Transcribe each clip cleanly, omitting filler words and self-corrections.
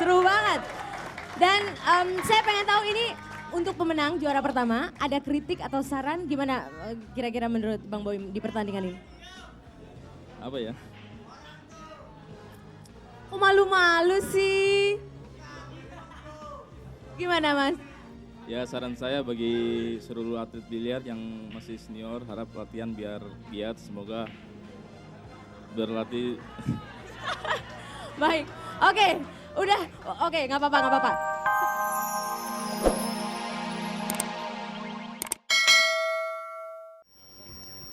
Seru banget. Dan saya pengen tahu ini untuk pemenang juara pertama, ada kritik atau saran gimana kira-kira menurut Bang Boy di pertandingan ini? Apa ya? Kok malu-malu sih? Gimana Mas? Ya saran saya bagi seluruh atlet biliar yang masih senior, harap latihan biar giat, semoga berlatih. Baik, oke, udah, oke, nggak apa-apa, nggak apa-apa.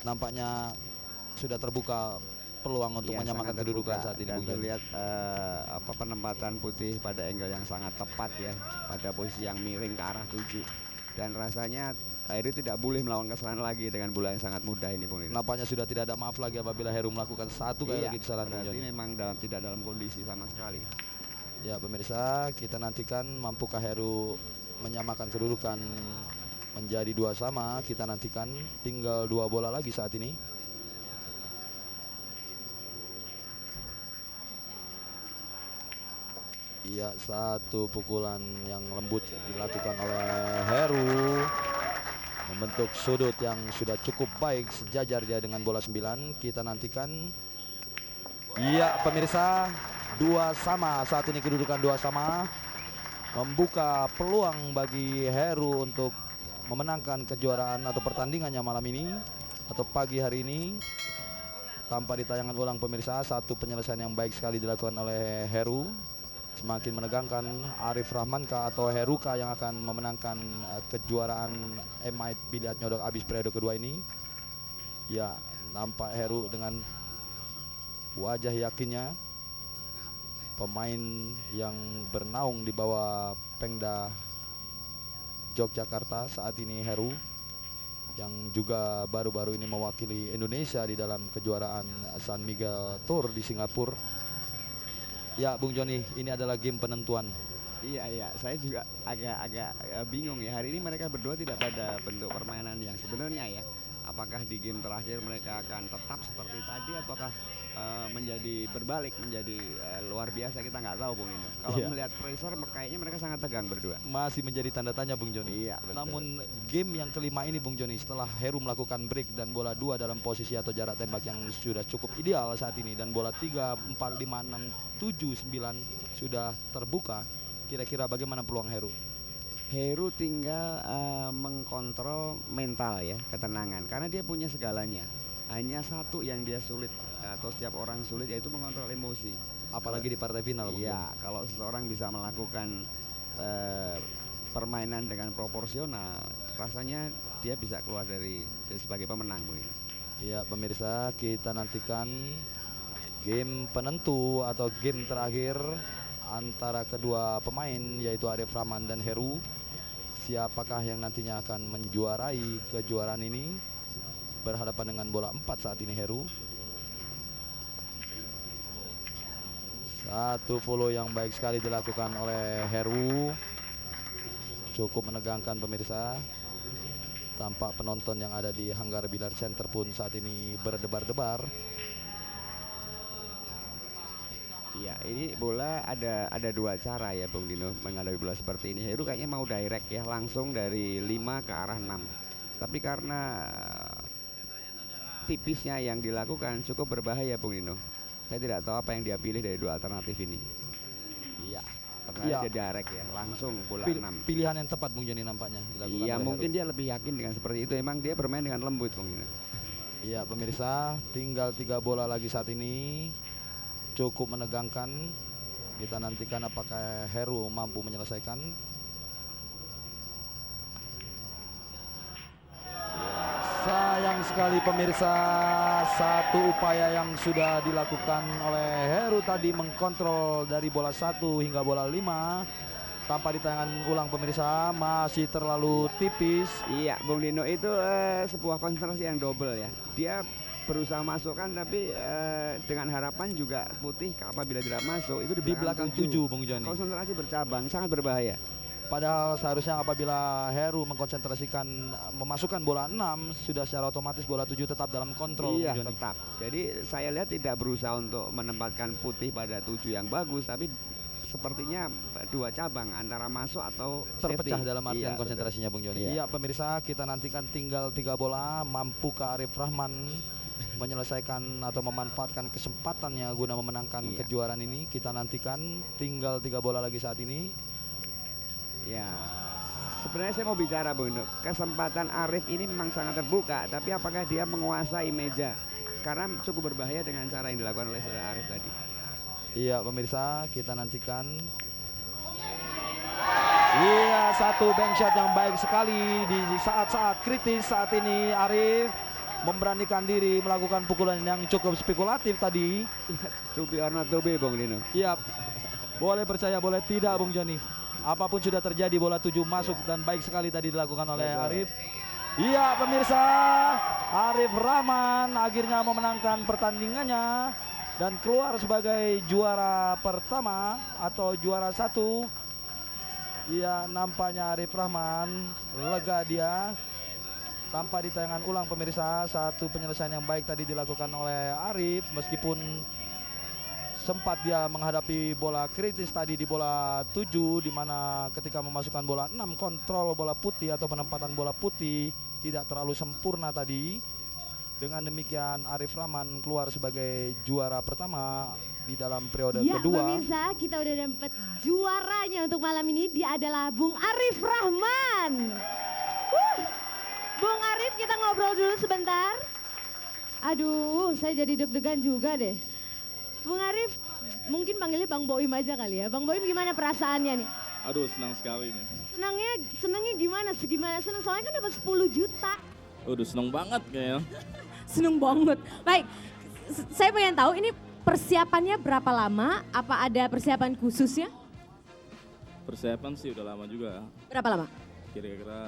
Nampaknya sudah terbuka peluang untuk Iya, menyamakan sangat kedudukan terbuka. saat ini. Dan Bung Joni. terlihat penempatan putih pada angle yang sangat tepat ya, pada posisi yang miring ke arah 7. Dan rasanya Heru tidak boleh melawan kesalahan lagi dengan bola yang sangat mudah ini, Bung Nino. Nampaknya sudah tidak ada maaf lagi apabila Heru melakukan satu kali Iya, lagi kesalahan. Bung berarti Joni. memang tidak dalam kondisi sama sekali. Ya pemirsa, kita nantikan mampukah Heru menyamakan kedudukan menjadi 2 sama. Kita nantikan, tinggal 2 bola lagi saat ini. Iya, satu pukulan yang lembut dilakukan oleh Heru, membentuk sudut yang sudah cukup baik, sejajar dia dengan bola 9. Kita nantikan. Iya pemirsa, 2 sama saat ini, kedudukan 2 sama, membuka peluang bagi Heru untuk memenangkan kejuaraan atau pertandingannya malam ini atau pagi hari ini. Tanpa ditayangan ulang pemirsa, satu penyelesaian yang baik sekali dilakukan oleh Heru. Semakin menegangkan, Arif Rahmankah atau Heruka yang akan memenangkan kejuaraan M8 Biliar Nyodok abis periode kedua ini. Ya, nampak Heru dengan wajah yakinnya, pemain yang bernaung di bawah Pengda Yogyakarta saat ini, Heru, yang juga baru-baru ini mewakili Indonesia di dalam kejuaraan San Miguel Tour di Singapura. Ya Bung Joni, ini adalah game penentuan. Iya, saya juga agak bingung ya. Hari ini mereka berdua tidak pada bentuk permainan yang sebenarnya ya. Apakah di game terakhir mereka akan tetap seperti tadi, ataukah menjadi berbalik menjadi luar biasa, kita nggak tahu Bung Indo. Kalau Iya. melihat pressure kayaknya mereka sangat tegang berdua. Masih menjadi tanda tanya Bung Joni. Iya, betul. Namun game yang kelima ini Bung Joni, setelah Heru melakukan break dan bola 2 dalam posisi atau jarak tembak yang sudah cukup ideal saat ini, dan bola 3, 4, 5, 6, 7, 9 sudah terbuka, kira-kira bagaimana peluang Heru? Heru tinggal mengkontrol mental ya, ketenangan, karena dia punya segalanya. Hanya satu yang dia sulit atau setiap orang sulit, yaitu mengontrol emosi. Apalagi di partai final Bung Joni. Iya, kalau seseorang bisa melakukan permainan dengan proporsional, rasanya dia bisa keluar dari sebagai pemenang, Bu. Ya pemirsa, kita nantikan game penentu atau game terakhir antara kedua pemain, yaitu Arif Rahman dan Heru. Siapakah yang nantinya akan menjuarai kejuaraan ini? Berhadapan dengan bola 4 saat ini Heru. Satu follow yang baik sekali dilakukan oleh Heru, cukup menegangkan pemirsa. Tampak penonton yang ada di Hanggar Billar Center pun saat ini berdebar-debar. Iya, ini bola ada 2 cara ya Bung Dino menghadapi bola seperti ini. Heru kayaknya mau direct ya, langsung dari 5 ke arah 6. Tapi karena tipisnya yang dilakukan cukup berbahaya Bung Dino. Saya tidak tahu apa yang dia pilih dari 2 alternatif ini. Iya, ternyata Iya. dia direct ya, langsung bola 6. Pilihan yang tepat Bung Joni nampaknya dilakukan Iya, oleh mungkin Heru. dia lebih yakin dengan seperti itu. Emang dia bermain dengan lembut Bung Dino. Iya pemirsa, tinggal 3 bola lagi saat ini, cukup menegangkan. Kita nantikan apakah Heru mampu menyelesaikan. Sayang sekali pemirsa, satu upaya yang sudah dilakukan oleh Heru tadi mengkontrol dari bola 1 hingga bola 5 tanpa ditayangan ulang pemirsa, masih terlalu tipis. Iya, Bung Dino, itu sebuah konsentrasi yang double ya. Dia berusaha masukkan, tapi dengan harapan juga putih apabila tidak masuk itu Di belakang 7 Bung Joni. Konsentrasi bercabang, sangat berbahaya. Padahal seharusnya apabila Heru mengkonsentrasikan memasukkan bola 6, sudah secara otomatis bola 7 tetap dalam kontrol. Iya, Bung Joni. tetap. Jadi saya lihat tidak berusaha untuk menempatkan putih pada 7 yang bagus, tapi sepertinya dua cabang antara masuk atau Terpecah safety. dalam artian Iya, konsentrasinya Bung Joni. Iya. Iya pemirsa, kita nantikan tinggal 3 bola, mampukah Arif Rahman menyelesaikan atau memanfaatkan kesempatannya guna memenangkan Iya. kejuaraan ini. Kita nantikan tinggal 3 bola lagi saat ini. Ya, sebenarnya saya mau bicara Bung Nuk. Kesempatan Arif ini memang sangat terbuka, tapi apakah dia menguasai meja? Karena cukup berbahaya dengan cara yang dilakukan oleh saudara Arif tadi. Iya pemirsa, kita nantikan. Iya, satu bank shot yang baik sekali di saat-saat kritis saat ini. Arif memberanikan diri melakukan pukulan yang cukup spekulatif tadi. To be or not to be, Bung Dino. Iya, boleh percaya boleh tidak Bung Joni. Apapun sudah terjadi, bola 7 masuk dan baik sekali tadi dilakukan oleh Betul. Arif. Iya pemirsa, Arif Rahman akhirnya memenangkan pertandingannya dan keluar sebagai juara pertama atau juara 1. Iya, nampaknya Arif Rahman lega dia. Tanpa di tayangan ulang pemirsa, satu penyelesaian yang baik tadi dilakukan oleh Arif meskipun sempat dia menghadapi bola kritis tadi di bola 7, di mana ketika memasukkan bola 6 kontrol bola putih atau penempatan bola putih tidak terlalu sempurna tadi. Dengan demikian Arif Rahman keluar sebagai juara pertama di dalam periode Ya kedua. pemirsa, kita udah dapet juaranya untuk malam ini. Dia adalah Bung Arif Rahman. Bung Arif, kita ngobrol dulu sebentar. Aduh, saya jadi deg-degan juga deh. Bung Arif, mungkin panggilnya Bang Boim aja kali ya. Bang Boim, gimana perasaannya nih? Aduh, senang sekali nih. Senangnya gimana? Segimana senang? Soalnya kan dapat 10 juta. Udah seneng banget kayaknya. Seneng banget. Baik, saya pengen tahu ini persiapannya berapa lama? Apa ada persiapan khususnya? Persiapan sih udah lama juga. Berapa lama? Kira-kira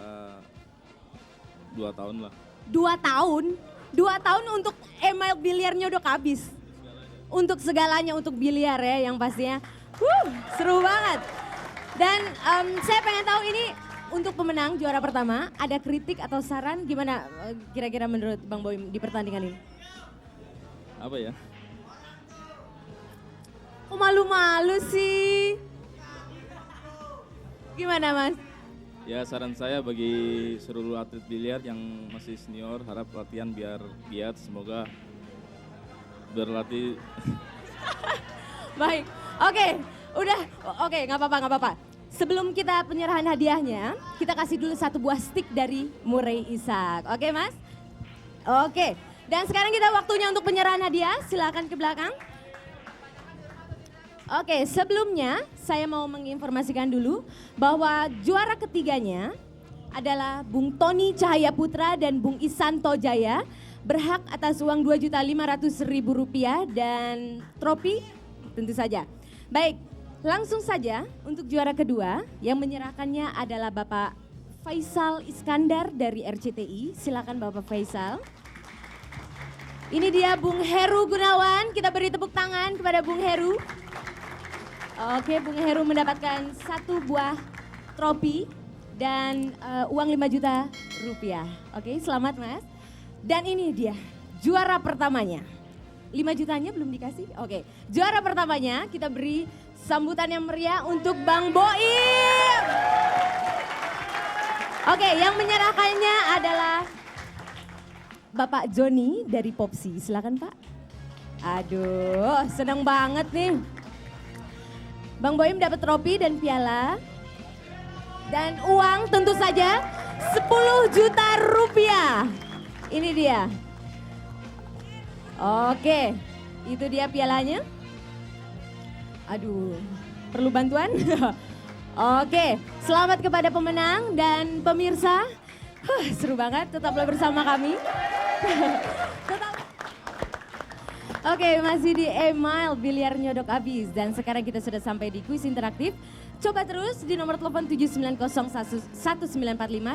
2 tahun lah. 2 tahun? 2 tahun untuk email biliarnya udah habis? Untuk segalanya, untuk biliar ya yang pastinya. Seru banget. Dan saya pengen tahu ini untuk pemenang juara pertama, ada kritik atau saran gimana kira-kira menurut Bang Boim di pertandingan ini? Apa ya? Kok malu-malu sih? Gimana Mas? Ya saran saya bagi seluruh atlet biliar yang masih senior, harap latihan biar giat, semoga berlatih. Baik, oke, nggak apa-apa. Sebelum kita penyerahan hadiahnya, kita kasih dulu 1 buah stick dari Murray Ishak. Oke Mas? Oke, dan sekarang kita waktunya untuk penyerahan hadiah, silakan ke belakang. Oke, sebelumnya saya mau menginformasikan dulu bahwa juara ketiganya adalah Bung Tony Cahaya Putra dan Bung Isanto Jaya, berhak atas uang Rp2.500.000 dan trofi tentu saja. Baik, langsung saja untuk juara kedua yang menyerahkannya adalah Bapak Faisal Iskandar dari RCTI. Silakan Bapak Faisal. Ini dia Bung Heru Gunawan, kita beri tepuk tangan kepada Bung Heru. Oke, Bung Heru mendapatkan 1 buah trofi dan uang Rp5 juta. Oke, selamat Mas. Dan ini dia juara pertamanya. 5 jutanya belum dikasih? Oke, juara pertamanya kita beri sambutan yang meriah untuk Bang Boim. Oke, yang menyerahkannya adalah Bapak Joni dari Popsi. Silakan Pak. Aduh, senang banget nih. Bang Boim dapat trofi dan piala. Dan uang tentu saja Rp10 juta. Ini dia. Oke, itu dia pialanya. Aduh, perlu bantuan? Oke, selamat kepada pemenang dan pemirsa. Seru banget, tetaplah bersama kami. Oke, masih di email biliar nyodok abis dan sekarang kita sudah sampai di kuis interaktif. Coba terus di nomor telepon 7901945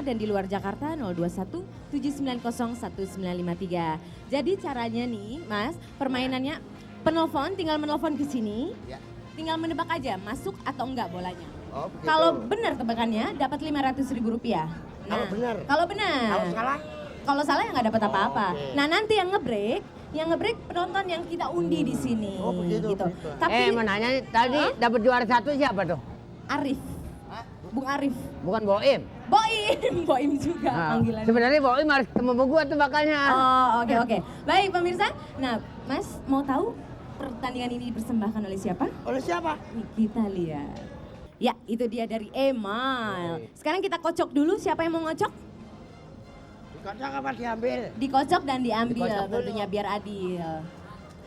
dan di luar Jakarta 021 7901953. Jadi caranya nih, Mas, permainannya penelpon tinggal menelpon ke sini. Ya. Tinggal menebak aja masuk atau enggak bolanya. Oh, begitu. Kalau benar tebakannya dapat Rp500.000. Kalau benar? Kalau benar. Kalau salah? Kalau salah ya nggak dapat apa-apa. Oke. Nah nanti yang ngebreak Yang ngebreak penonton yang kita undi di sini. Oh, begitu, gitu. begitu. Tapi mau nanya tadi dapat juara 1 siapa tuh? Arif. Bung Arif. Bukan Boim. Boim juga Nah, panggilan. sebenarnya Boim harus ketemu sama gua tuh makanya. Oh, oke. Baik pemirsa. Nah, Mas mau tahu pertandingan ini dipersembahkan oleh siapa? Oleh siapa? Nih, kita lihat. Ya, itu dia dari Email. Sekarang kita kocok dulu, siapa yang mau ngocok? Dikocok apa diambil? Dikocok dan diambil Dikocok dulu. tentunya biar adil.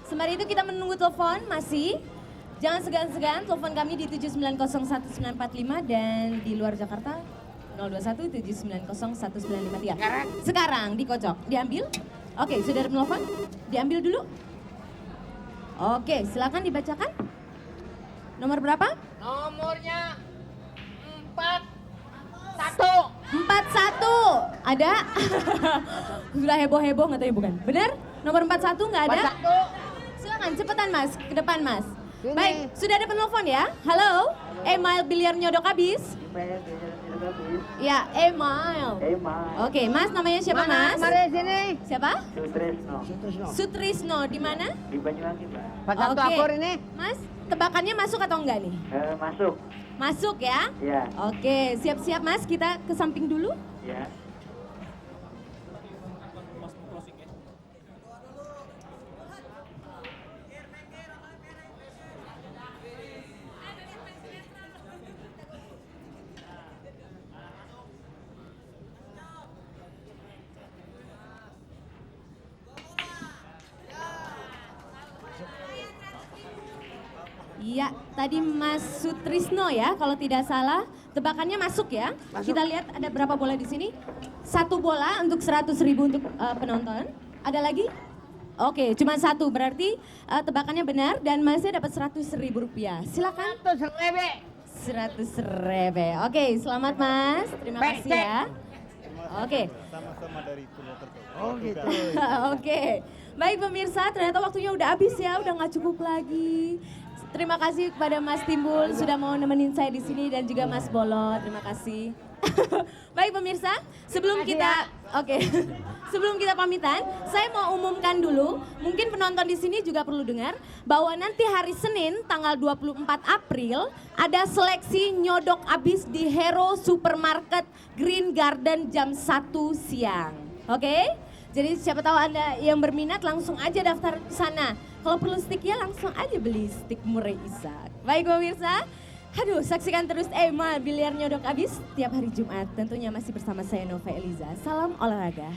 Sembari itu kita menunggu telepon masih. Jangan segan-segan, telepon kami di 7901945 dan di luar Jakarta 021790193. Sekarang dikocok, diambil. Oke, sudah ada penelpon? Diambil dulu. Oke, silakan dibacakan. Nomor berapa? Nomornya 41. 41. Ada? Sudah heboh-heboh nggak tahu ya bukan? Benar? Nomor 41 nggak ada? 41. Silakan cepetan Mas, ke depan Mas. Sini. Baik, sudah ada penelpon ya? Halo, Email Biliar Nyodok Habis. Ya, Email. Oke, Mas namanya siapa Mas? Mari sini. Siapa? Sutrisno. Sutrisno, di mana? Di Banyuwangi, Mbak. 41 akor ini. Mas, tebakannya masuk atau enggak nih? Masuk. Masuk ya? Ya, Oke, siap-siap Mas, kita ke samping dulu. ya. Iya, tadi Mas Sutrisno ya, kalau tidak salah. Tebakannya masuk ya. Kita lihat ada berapa bola di sini. 1 bola untuk 100.000 untuk penonton. Ada lagi? Oke, cuma 1 berarti tebakannya benar dan Masnya dapat 100.000 rupiah. Silakan. 100.000. Oke, selamat Mas. Terima kasih ya. Oke. Oh gitu. Oke, baik pemirsa, ternyata waktunya udah habis ya, udah nggak cukup lagi. Terima kasih kepada Mas Timbul sudah mau nemenin saya di sini dan juga Mas Bolot, terima kasih. Baik pemirsa, sebelum kita, sebelum kita pamitan, saya mau umumkan dulu, mungkin penonton di sini juga perlu dengar bahwa nanti hari Senin tanggal 24 April ada seleksi nyodok abis di Hero Supermarket Green Garden jam 1 siang. Oke? Jadi siapa tahu Anda yang berminat langsung aja daftar ke sana. Kalau perlu sticknya langsung aja beli stick Murai Ishak. Baik pemirsa, aduh saksikan terus Email Biliar Nyodok Abis tiap hari Jumat. Tentunya masih bersama saya Nova Eliza. Salam olahraga.